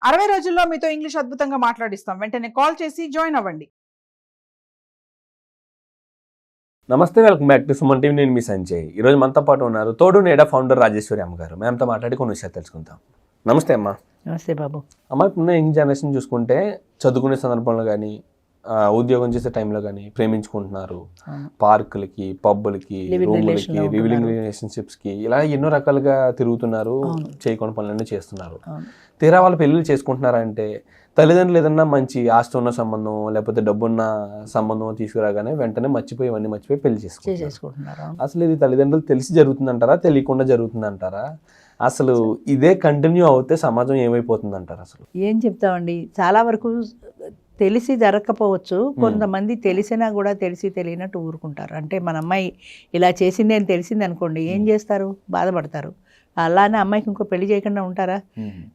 60 రోజుల్లో మీతో ఇంగ్లీష్ అద్భుతంగా మాట్లాడిస్తాం. వెంటనే కాల్ చేసి జాయిన్ అవ్వండి. నమస్తే, welcome back to Suman TV. నేను మీ సంజయ్. ఈరోజు మనతో పాటు ఉన్నారు తోడు నేడా ఫౌండర్ రాజేశ్వరి అమ్మగారు. మేమంతా మాట్లాడి కొన్ని విషయాలు తెలుసుకుందాం. నమస్తే అమ్మా. నమస్తే బాబు. అమ్మ, ఇప్పుడున్న యంగ్ జనరేషన్ చూసుకుంటే చదువుకునే సందర్భంలో కానీ ఉద్యోగం చేసే టైంలో కానీ ప్రేమించుకుంటున్నారు. పార్కులకి, పబ్బులకి, రూములకి, లివింగ్ రిలేషన్షిప్స్కి ఇలా ఎన్నో రకాలుగా తిరుగుతున్నారు. చేయకుండా పనులన్నీ చేస్తున్నారు. తీరా వాళ్ళు పెళ్ళిళ్ళు చేసుకుంటున్నారంటే తల్లిదండ్రులు ఏదన్నా మంచి ఆస్తి ఉన్న సంబంధం లేకపోతే డబ్బున్న సంబంధం తీసుకురాగానే వెంటనే మర్చిపోయి పెళ్లి చేసుకుంటున్నారు. అసలు ఇది తల్లిదండ్రులు తెలిసి జరుగుతుందంటారా, తెలియకుండా జరుగుతుందంటారా? అసలు ఇదే కంటిన్యూ అవుతే సమాజం ఏమైపోతుంది అంటారు? అసలు ఏం చెప్తామండి, చాలా వరకు తెలిసి జరగకపోవచ్చు. కొంతమంది తెలిసినా కూడా తెలిసి తెలియనట్టు ఊరుకుంటారు. అంటే మన అమ్మాయి ఇలా చేసింది అని తెలిసింది అనుకోండి, ఏం చేస్తారు? బాధపడతారు. అలానే అమ్మాయికి ఇంకో పెళ్లి చేయకుండా ఉంటారా?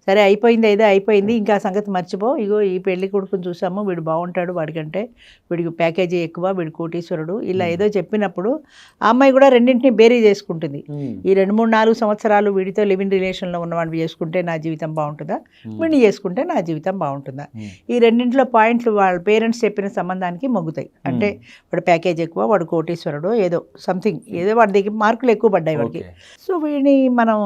సరే, అయిపోయింది, ఏదో అయిపోయింది, ఇంకా సంగతి మర్చిపో, ఇగో ఈ పెళ్లి కొడుకుని చూసాము, వీడు బాగుంటాడు, వాడికంటే వీడికి ప్యాకేజీ ఎక్కువ, వీడు కోటీశ్వరుడు, ఇలా ఏదో చెప్పినప్పుడు ఆ అమ్మాయి కూడా రెండింటిని బేరీ చేసుకుంటుంది. ఈ 2-3-4 సంవత్సరాలు వీడితో లివింగ్ రిలేషన్లో ఉన్నవాడిని చేసుకుంటే నా జీవితం బాగుంటుందా, వీడిని చేసుకుంటే నా జీవితం బాగుంటుందా? ఈ రెండింటిలో పాయింట్లు వాళ్ళ పేరెంట్స్ చెప్పిన సంబంధానికి మొగ్గుతాయి. అంటే వాడు ప్యాకేజ్ ఎక్కువ, వాడు కోటీశ్వరుడు, ఏదో సంథింగ్, ఏదో వాడి దగ్గర మార్కులు ఎక్కువ పడ్డాయి వాడికి. సో వీడిని మనం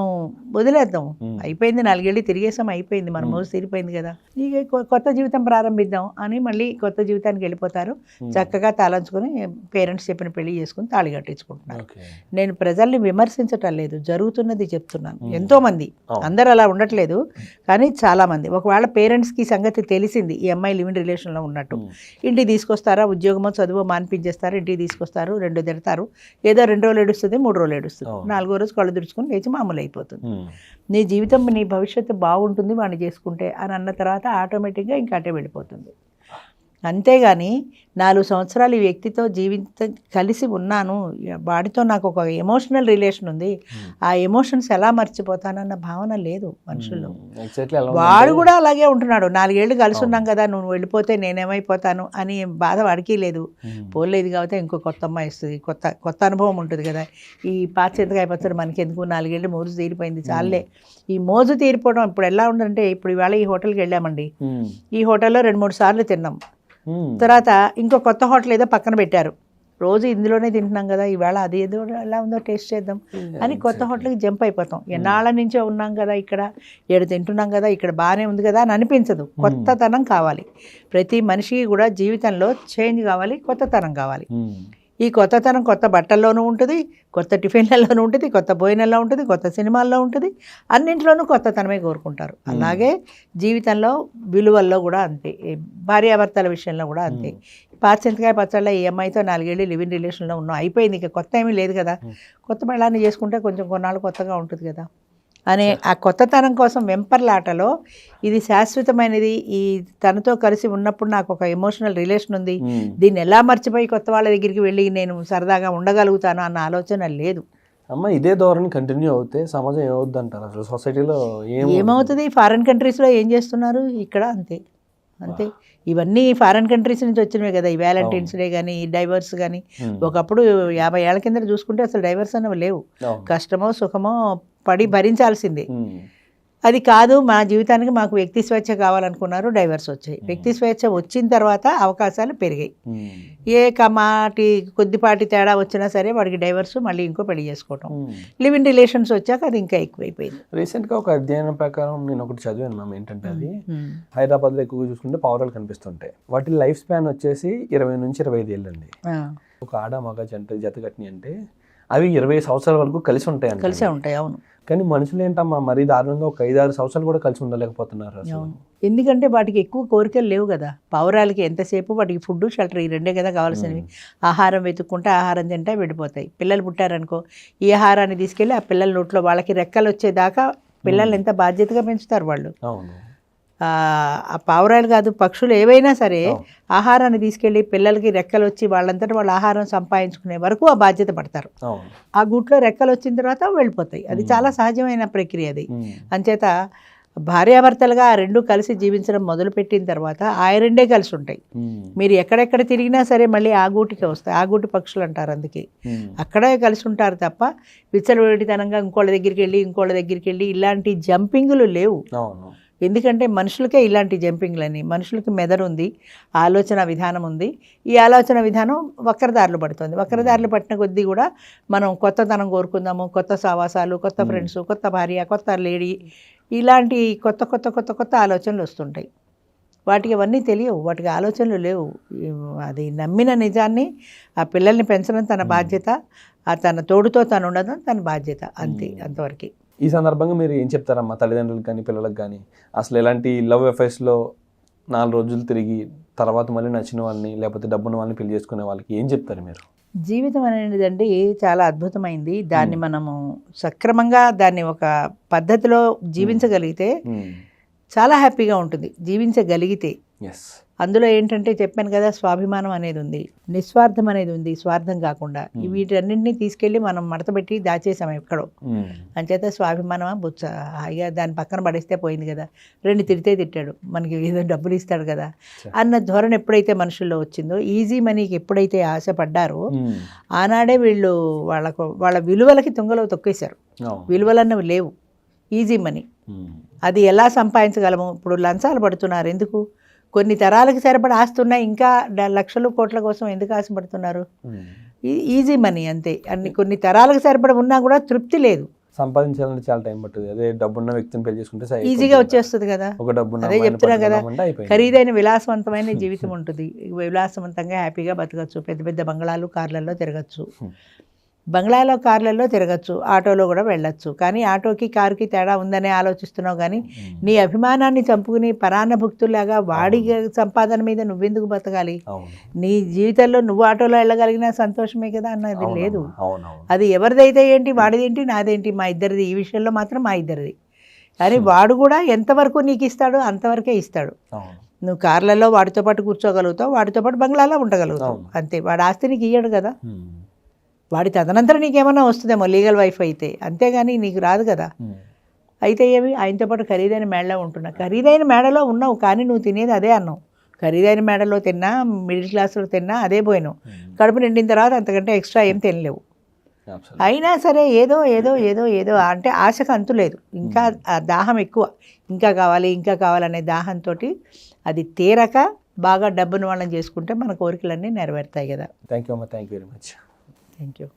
వదిలేద్దాం, అయిపోయింది, 4 ఏళ్ళు తిరిగేసాం, అయిపోయింది, మన మోజు తీరిపోయింది కదా, ఇక కొత్త జీవితం ప్రారంభిద్దాం అని మళ్ళీ కొత్త జీవితానికి వెళ్ళిపోతారు. చక్కగా తాళంచుకొని పేరెంట్స్ చెప్పిన పెళ్లి చేసుకుని తాళి కట్టించుకుంటున్నారు. నేను ప్రజల్ని విమర్శించటం లేదు, జరుగుతున్నది చెప్తున్నాను. ఎంతో మంది, అందరు అలా ఉండట్లేదు, కానీ చాలా మంది. ఒకవేళ పేరెంట్స్కి సంగతి తెలిసింది ఈ అమ్మాయి లివింగ్ రిలేషన్లో ఉన్నట్టు, ఇంటికి తీసుకొస్తారా, ఉద్యోగమో చదువు మానిపించేస్తారు, ఇంటికి తీసుకొస్తారు, 2 తిడతారు, ఏదో 2 రోజులు ఏడుస్తుంది, 3 రోజులు ఏడుస్తుంది, 4వ రోజు కళ్ళు తుడుచుకొని లేచి మామూలు అయిపోతుంది. నీ జీవితం, నీ భవిష్యత్తు బాగుంటుంది వాడిని చేసుకుంటే అని అన్న తర్వాత ఆటోమేటిక్గా ఇంకా అటే వెళ్ళిపోతుంది. అంతేగాని 4 సంవత్సరాలు ఈ వ్యక్తితో కలిసి ఉన్నాను, వాడితో నాకు ఒక ఎమోషనల్ రిలేషన్ ఉంది, ఆ ఎమోషన్స్ ఎలా మర్చిపోతానన్న భావన లేదు మనుషుల్లో. వాడు కూడా అలాగే ఉంటున్నాడు, 4 ఏళ్ళు కలిసి ఉన్నాం కదా, నువ్వు వెళ్ళిపోతే నేనేమైపోతాను అని బాధ వాడికి లేదు. పోలేదు కాబట్టి ఇంకో కొత్త అమ్మాయి వస్తుంది, కొత్త అనుభవం ఉంటుంది కదా. ఈ పాచింతకాయ పచ్చడి మనకి ఎందుకు, 4 ఏళ్ళు మోజు తీరిపోయింది చాలే. ఈ మోజు తీరిపోవడం ఇప్పుడు ఎలా ఉందంటే, ఇప్పుడు ఇవాళ ఈ హోటల్కి వెళ్ళామండి, ఈ హోటల్లో 2-3 సార్లు తిన్నాం, తర్వాత ఇంకో కొత్త హోటల్ ఏదో పక్కన పెట్టారు, రోజు ఇందులోనే తింటున్నాం కదా, ఈవేళ అది ఏదో ఎలా ఉందో టేస్ట్ చేద్దాం అని కొత్త హోటల్కి జంప్ అయిపోతాం. ఎన్నాళ్ళ నుంచో ఉన్నాం కదా, ఇక్కడ 7 తింటున్నాం కదా, ఇక్కడ బాగానే ఉంది కదా అని అనిపించదు. కొత్తతనం కావాలి. ప్రతి మనిషికి కూడా జీవితంలో చేంజ్ కావాలి, కొత్తతనం కావాలి. ఈ కొత్తతనం కొత్త బట్టల్లోనూ ఉంటుంది, కొత్త టిఫిన్లలోనూ ఉంటుంది, కొత్త భోజనంలో ఉంటుంది, కొత్త సినిమాల్లో ఉంటుంది, అన్నింటిలోనూ కొత్తతనమే కోరుకుంటారు. అలాగే జీవితంలో విలువల్లో కూడా అంతే, భార్యాభర్తల విషయంలో కూడా అంతే. పాచింతకాయ పచ్చళ్ళ ఈ అమ్మాయితో 4 ఏళ్ళు లివింగ్ రిలేషన్లో ఉన్నాం, అయిపోయింది, ఇక కొత్త ఏమీ లేదు కదా, కొత్త పెళ్ళాన్ని చేసుకుంటే కొంచెం కొన్నాళ్ళు కొత్తగా ఉంటుంది కదా అనే ఆ కొత్తతనం కోసం వెంపర్లాటలో ఇది శాశ్వతమైనది, ఈ తనతో కలిసి ఉన్నప్పుడు నాకు ఒక ఎమోషనల్ రిలేషన్ ఉంది, దీన్ని ఎలా మర్చిపోయి కొత్త వాళ్ళ దగ్గరికి వెళ్ళి నేను సరదాగా ఉండగలుగుతాను అన్న ఆలోచన లేదు. అమ్మ, ఇదే ధోరణి కంటిన్యూ అవుతే సమాజం ఏమవుద్ది అంటారు? అసలు సొసైటీలో ఏమవుతుంది? ఫారిన్ కంట్రీస్లో ఏం చేస్తున్నారు, ఇక్కడ అంతే. ఇవన్నీ ఫారిన్ కంట్రీస్ నుంచి వచ్చినవే కదా, ఈ వ్యాలంటైన్స్ డే కానీ, ఈ డైవర్స్ కానీ. ఒకప్పుడు 50 ఏళ్ల కింద చూసుకుంటే అసలు డైవర్స్ అనేవి లేవు, కష్టమో సుఖమో పడి భరించాల్సిందే. అది కాదు, మా జీవితానికి మాకు వ్యక్తి స్వేచ్ఛ కావాలనుకున్నారు, డైవర్స్ వచ్చాయి. వ్యక్తి స్వేచ్ఛ వచ్చిన తర్వాత అవకాశాలు పెరిగాయి. ఏ కమాటి కొద్దిపాటి తేడా వచ్చినా సరే వాడికి డైవర్స్, మళ్ళీ ఇంకో పెళ్లి చేసుకోవటం. లివింగ్ రిలేషన్స్ వచ్చాక అది ఇంకా ఎక్కువైపోయింది. రీసెంట్గా ఒక అధ్యయనం ప్రకారం నేను ఒకటి చదివాను మ్యామ్, ఏంటంటే అది హైదరాబాద్లో ఎక్కువగా చూసుకుంటే పావురాలు కనిపిస్తుంటాయి. వాటి లైఫ్ స్పాన్ వచ్చేసి 20 నుంచి 25 ఏళ్ళు అండి. ఒక ఆడ మగ జత కట్టిని అంటే అవి 20 సంవత్సరాల వరకు కలిసి ఉంటాయి. కలిసే ఉంటాయి, అవును. కానీ మనుషులు ఏంటమ్మా మరీ దారుణంగా ఒక 5-6 సంవత్సరాలు కూడా కలిసి ఉండలేకపోతున్నారు అసలు. ఎందుకంటే వాటికి ఎక్కువ కోరికలు లేవు కదా. పావురాలకి ఎంతసేపు వాటికి ఫుడ్, షెల్టర్, ఈ 2 కదా కావాల్సినవి. ఆహారం వెతుక్కుంటే ఆహారం తింటే వెళ్ళిపోతాయి. పిల్లలు పుట్టారనుకో, ఈ ఆహారాన్ని తీసుకెళ్ళి ఆ పిల్లల నోట్లో, వాళ్ళకి రెక్కలు వచ్చేదాకా పిల్లల్ని ఎంత బాధ్యతగా పెంచుతారు వాళ్ళు. ఆ పావురాలు కాదు, పక్షులు ఏవైనా సరే ఆహారాన్ని తీసుకెళ్ళి పిల్లలకి రెక్కలు వచ్చి వాళ్ళంతటా వాళ్ళు ఆహారం సంపాదించుకునే వరకు ఆ బాధ్యత పడతారు. ఆ గూట్లో రెక్కలు వచ్చిన తర్వాత వెళ్ళిపోతాయి. అది చాలా సహజమైన ప్రక్రియ అది. అంచేత భార్యాభర్తలుగా ఆ 2 కలిసి జీవించడం మొదలుపెట్టిన తర్వాత ఆ 2 కలిసి ఉంటాయి. మీరు ఎక్కడెక్కడ తిరిగినా సరే మళ్ళీ ఆ గూటికే వస్తాయి. ఆ గూటి పక్షులు అంటారు, అందుకే అక్కడే కలిసి ఉంటారు తప్ప విచ్చలవిడితనంగా ఇంకోళ్ళ దగ్గరికి వెళ్ళి ఇలాంటి జంపింగ్లు లేవు. ఎందుకంటే మనుషులకే ఇలాంటి జంపింగ్లని, మనుషులకి మెదడు ఉంది, ఆలోచన విధానం ఉంది. ఈ ఆలోచన విధానం వక్రదారులు పడుతుంది. వక్రదారులు పట్టిన కొద్దీ కూడా మనం కొత్తతనం కోరుకుందాము, కొత్త సావాసాలు, కొత్త ఫ్రెండ్స్, కొత్త భార్య, కొత్త లేడీ, ఇలాంటి కొత్త కొత్త కొత్త కొత్త ఆలోచనలు వస్తుంటాయి. వాటికి అవన్నీ తెలియవు, వాటికి ఆలోచనలు లేవు. అది నమ్మిన నిజాన్ని, ఆ పిల్లల్ని పెంచడం తన బాధ్యత, ఆ తన తోడుతో తను ఉండడం తన బాధ్యత, అంతే, అంతవరకు. ఈ సందర్భంగా మీరు ఏం చెప్తారమ్మా తల్లిదండ్రులకు కానీ పిల్లలకు కానీ? అసలు ఎలాంటి లవ్ అఫైర్స్లో 4 రోజులు తిరిగి తర్వాత మళ్ళీ నచ్చిన వాళ్ళని లేకపోతే డబ్బున్న వాళ్ళని పెళ్లి చేసుకునే వాళ్ళకి ఏం చెప్తారు మీరు? జీవితం అనేదండి చాలా అద్భుతమైంది. దాన్ని మనము సక్రమంగా దాన్ని ఒక పద్ధతిలో జీవించగలిగితే చాలా హ్యాపీగా ఉంటుంది. జీవించగలిగితే అందులో ఏంటంటే చెప్పాను కదా, స్వాభిమానం అనేది ఉంది, నిస్వార్థం అనేది ఉంది, స్వార్థం కాకుండా. వీటన్నింటినీ తీసుకెళ్ళి మనం మడతపెట్టి దాచేసాం ఎక్కడో. అంచేత స్వాభిమానమా బుచ్చ, హాయిగా దాన్ని పక్కన పడేస్తే పోయింది కదా, 2 తిడితే తిట్టాడు, మనకి ఏదో డబ్బులు ఇస్తాడు కదా అన్న ధోరణి ఎప్పుడైతే మనుషుల్లో వచ్చిందో, ఈజీ మనీకి ఎప్పుడైతే ఆశపడ్డారో ఆనాడే వీళ్ళు వాళ్ళ విలువలకి తుంగలో తొక్కేశారు. విలువలన్నవి లేవు, ఈజీ మనీ. అది ఎలా సంపాదించగలము? ఇప్పుడు లంచాలు పడుతున్నారు ఎందుకు? కొన్ని తరాలకు సరిపడా ఆస్తున్నా ఇంకా లక్షలు కోట్ల కోసం ఎందుకు ఆశపడుతున్నారు? ఈజీ మనీ అంతే. కొన్ని తరాలకు సరిపడా ఉన్నా కూడా తృప్తి లేదు. సంపాదించాలంటే చాలా టైం పడుతుంది. అదే డబ్బున్న వ్యక్తిని పెళ్లి చేసుకుంటే ఈజీగా వచ్చేస్తుంది కదా. అదే చెప్తున్నా కదా, ఖరీదైన విలాసవంతమైన జీవితం ఉంటుంది. విలాసవంతంగా హ్యాపీగా బతకచ్చు, పెద్ద పెద్ద బంగ్లాలు, కార్లలో తిరగచ్చు, బంగ్లాలో కార్లలో తిరగచ్చు, ఆటోలో కూడా వెళ్ళచ్చు. కానీ ఆటోకి కారుకి తేడా ఉందనే ఆలోచిస్తున్నావు. కానీ నీ అభిమానాన్ని చంపుకుని పరాన్నభుక్తులాగా వాడి సంపాదన మీద నువ్వెందుకు బతకాలి? నీ జీవితంలో నువ్వు ఆటోలో వెళ్ళగలిగిన సంతోషమే కదా అన్నది లేదు. అది ఎవరిదైతే ఏంటి, వాడిదేంటి, నాదేంటి, మా ఇద్దరిది. ఈ విషయంలో మాత్రం మా ఇద్దరిది. కానీ వాడు కూడా ఎంతవరకు నీకు ఇస్తాడో అంతవరకే ఇస్తాడు. నువ్వు కార్లలో వాడితో పాటు కూర్చోగలుగుతావు, వాడితో పాటు బంగ్లాలో ఉండగలుగుతావు, అంతే. వాడి ఆస్తి నీకు ఇయ్యడు కదా. వాడి తదనంతరం నీకేమన్నా వస్తుందేమో లీగల్ వైఫ్ అయితే, అంతేగాని నీకు రాదు కదా. అయితే ఏమి, ఆయనతో పాటు ఖరీదైన మేడలో ఉంటున్నా. ఖరీదైన మేడలో ఉన్నావు కానీ నువ్వు తినేది అదే అన్నావు. ఖరీదైన మేడలో తిన్నా, మిడిల్ క్లాస్లో తిన్నా అదే పోయినావు. కడుపు నిండిన తర్వాత అంతకంటే ఎక్స్ట్రా ఏం తినలేవు. అయినా సరే ఏదో ఏదో ఏదో ఏదో అంటే ఆశకు అంతు లేదు. ఇంకా దాహం ఎక్కువ, ఇంకా కావాలి ఇంకా కావాలనే దాహంతో అది తీరక బాగా డబ్బును వాళ్ళని చేసుకుంటే మన కోరికలన్నీ నెరవేరుతాయి కదా. థ్యాంక్ యూ అమ్మా, thank you very much. Thank you.